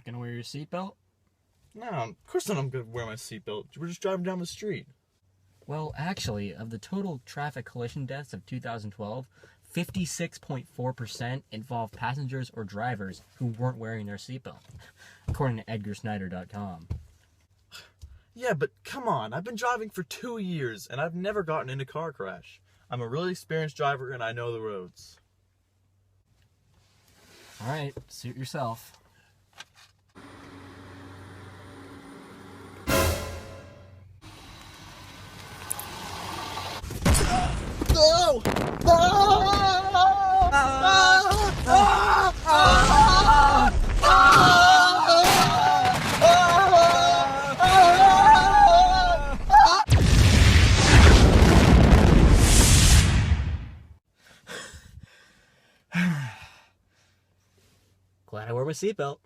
not gonna wear your seatbelt? No, of course not. I'm gonna wear my seatbelt. We're just driving down the street. Well, actually, of the total traffic collision deaths of 2012, 56.4% involved passengers or drivers who weren't wearing their seatbelt, according to EdgarSnyder.com. Yeah, but come on. I've been driving for 2 years, and I've never gotten in a car crash. I'm a really experienced driver, and I know the roads. All right, suit yourself. No! Glad I wore my seatbelt.